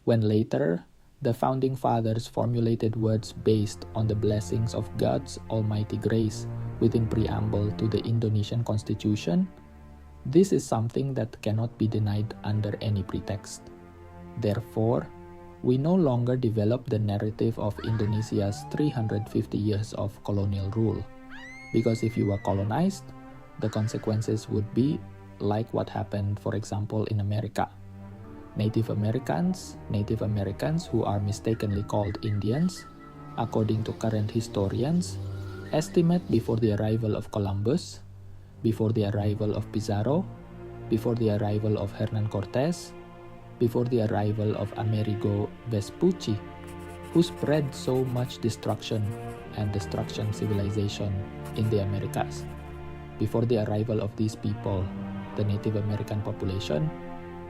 when later the founding fathers formulated words based on the blessings of God's almighty grace within preamble to the Indonesian constitution, this is something that cannot be denied under any pretext. Therefore, we no longer develop the narrative of Indonesia's 350 years of colonial rule, because if you were colonized, the consequences would be like what happened, for example, in America. Native Americans who are mistakenly called Indians, according to current historians, estimate before the arrival of Columbus, before the arrival of Pizarro, before the arrival of Hernan Cortes, before the arrival of Amerigo Vespucci, who spread so much destruction civilization in the Americas. Before the arrival of these people, the Native American population,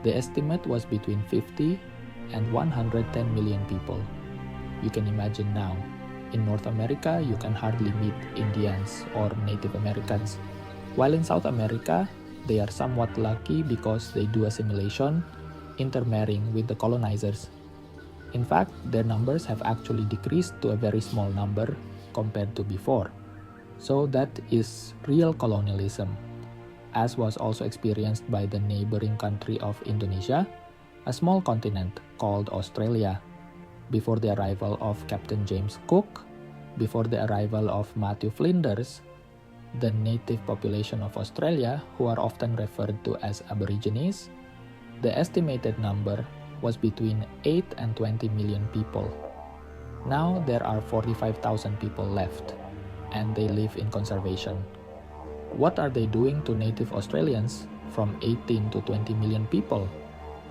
the estimate was between 50 and 110 million people. You can imagine now, in North America, you can hardly meet Indians or Native Americans, while in South America, they are somewhat lucky because they do assimilation, intermarrying with the colonizers. In fact, their numbers have actually decreased to a very small number compared to before. So that is real colonialism, as was also experienced by the neighboring country of Indonesia, a small continent called Australia, before the arrival of Captain James Cook, before the arrival of Matthew Flinders. The native population of Australia, who are often referred to as Aborigines, the estimated number was between 8 and 20 million people. Now there are 45,000 people left, and they live in conservation. What are they doing to native Australians from 18 to 20 million people,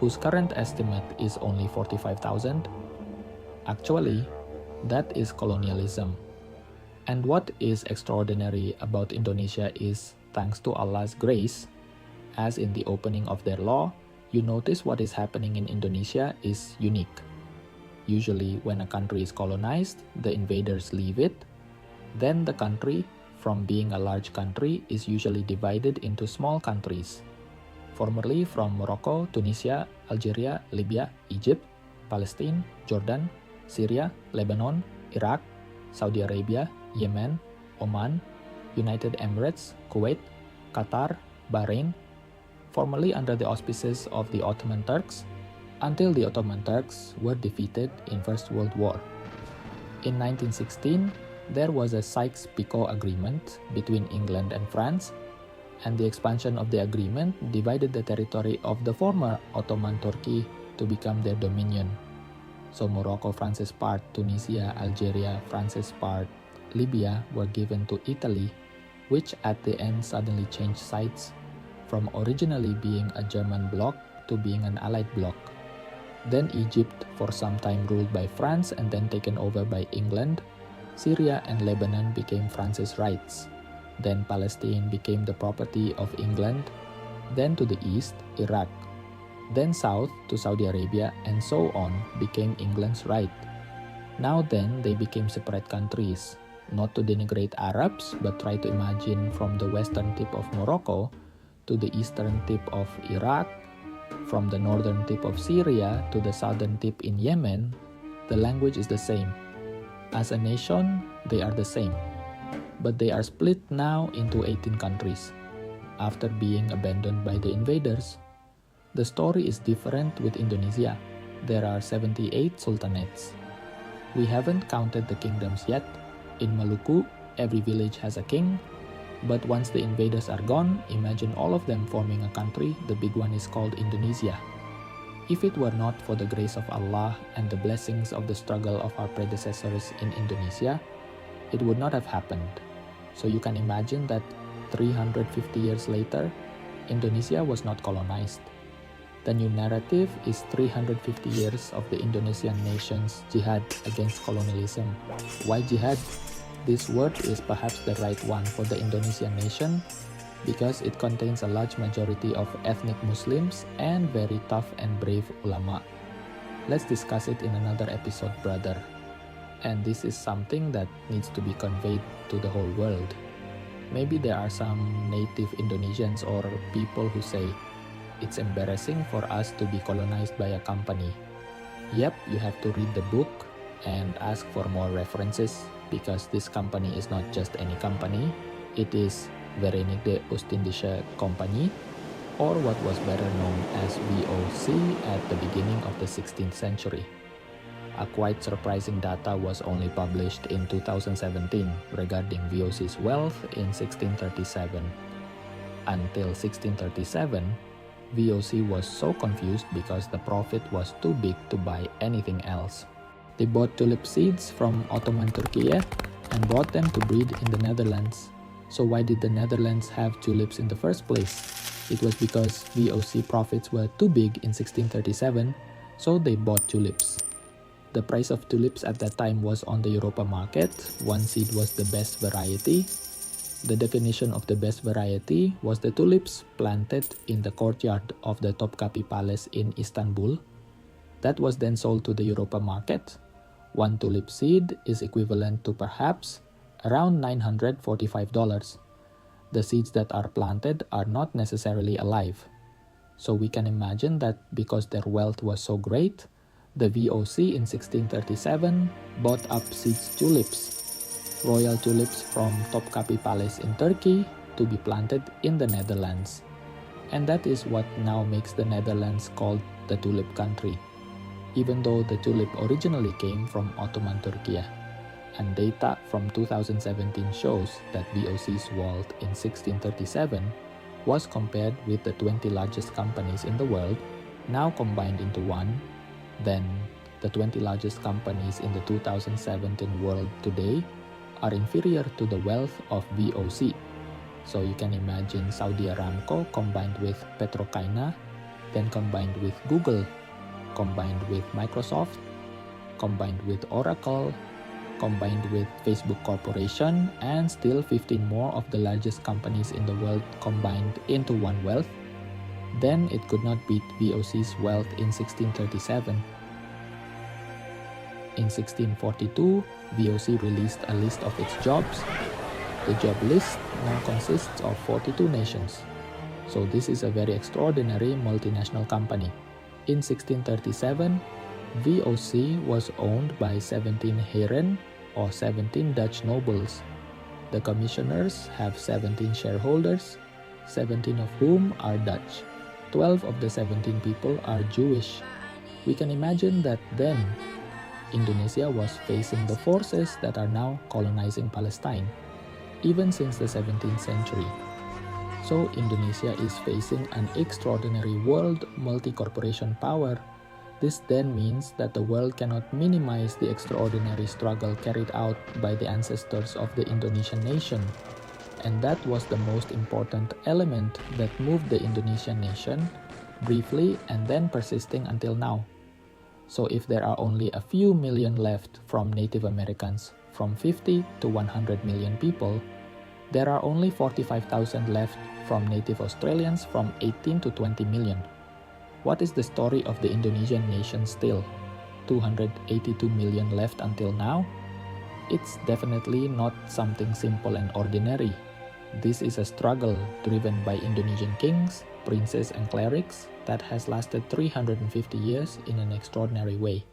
whose current estimate is only 45,000? Actually, that is colonialism. And what is extraordinary about Indonesia is, thanks to Allah's grace, as in the opening of their law, you notice what is happening in Indonesia is unique. Usually, when a country is colonized, the invaders leave it. Then the country, from being a large country, is usually divided into small countries. Formerly from Morocco, Tunisia, Algeria, Libya, Egypt, Palestine, Jordan, Syria, Lebanon, Iraq, Saudi Arabia, Yemen, Oman, United Emirates, Kuwait, Qatar, Bahrain, formerly under the auspices of the Ottoman Turks, until the Ottoman Turks were defeated in First World War. In 1916, there was a Sykes-Picot Agreement between England and France, and the expansion of the agreement divided the territory of the former Ottoman Turkey to become their dominion. So Morocco, France's part, Tunisia, Algeria, France's part, Libya were given to Italy, which at the end suddenly changed sides from originally being a German bloc to being an Allied bloc. Then Egypt, for some time ruled by France and then taken over by England. Syria and Lebanon became France's rights. Then Palestine became the property of England. Then to the east, Iraq. Then south to Saudi Arabia, and so on, became England's right. Now then, they became separate countries. Not to denigrate Arabs, but try to imagine from the western tip of Morocco to the eastern tip of Iraq, from the northern tip of Syria to the southern tip in Yemen, the language is the same. As a nation, they are the same. But they are split now into 18 countries, after being abandoned by the invaders. The story is different with Indonesia. There are 78 sultanates. We haven't counted the kingdoms yet. In Maluku, every village has a king. But once the invaders are gone, imagine all of them forming a country. The big one is called Indonesia. If it were not for the grace of Allah and the blessings of the struggle of our predecessors in Indonesia, it would not have happened. So you can imagine that 350 years later, Indonesia was not colonized. The new narrative is 350 years of the Indonesian nation's jihad against colonialism. Why jihad? This word is perhaps the right one for the Indonesian nation because it contains a large majority of ethnic Muslims and very tough and brave ulama. Let's discuss it in another episode, brother. And this is something that needs to be conveyed to the whole world. Maybe there are some native Indonesians or people who say, it's embarrassing for us to be colonized by a company. Yep, you have to read the book and ask for more references because this company is not just any company. It is Verenigde Oostindische Compagnie, or what was better known as V.O.C. at the beginning of the 16th century. A quite surprising data was only published in 2017 regarding V.O.C.'s wealth in 1637. Until 1637, V.O.C. was so confused because the profit was too big to buy anything else. They bought tulip seeds from Ottoman Turkey and brought them to breed in the Netherlands. So why did the Netherlands have tulips in the first place? It was because V.O.C. profits were too big in 1637, so they bought tulips. The price of tulips at that time was on the Europa market. One seed was the best variety. The definition of the best variety was the tulips planted in the courtyard of the Topkapi Palace in Istanbul. That was then sold to the Europa market. One tulip seed is equivalent to perhaps around $945. The seeds that are planted are not necessarily alive. So we can imagine that because their wealth was so great, the V.O.C. in 1637 bought up seeds tulips, royal tulips from Topkapi Palace in Turkey to be planted in the Netherlands. And that is what now makes the Netherlands called the tulip country, even though the tulip originally came from Ottoman Turkey. And data from 2017 shows that V.O.C.'s wealth in 1637 was compared with the 20 largest companies in the world, now combined into one. Then, the 20 largest companies in the 2017 world today are inferior to the wealth of V.O.C. So you can imagine Saudi Aramco combined with Petrochina, then combined with Google, combined with Microsoft, combined with Oracle, combined with Facebook Corporation, and still 15 more of the largest companies in the world combined into one wealth. Then it could not beat V.O.C.'s wealth in 1637. In 1642, V.O.C. released a list of its jobs. The job list now consists of 42 nations. So this is a very extraordinary multinational company. In 1637, V.O.C. was owned by 17 heren or 17 Dutch nobles. The commissioners have 17 shareholders, 17 of whom are Dutch. 12 of the 17 people are Jewish. We can imagine that then Indonesia was facing the forces that are now colonizing Palestine, even since the 17th century. So Indonesia is facing an extraordinary world multi-corporation power. This then means that the world cannot minimize the extraordinary struggle carried out by the ancestors of the Indonesian nation. And that was the most important element that moved the Indonesian nation briefly and then persisting until now. So if there are only a few million left from Native Americans, from 50 to 100 million people, there are only 45,000 left from Native Australians from 18 to 20 million. What is the story of the Indonesian nation still? 282 million left until now? It's definitely not something simple and ordinary. This is a struggle driven by Indonesian kings, princes and clerics that has lasted 350 years in an extraordinary way.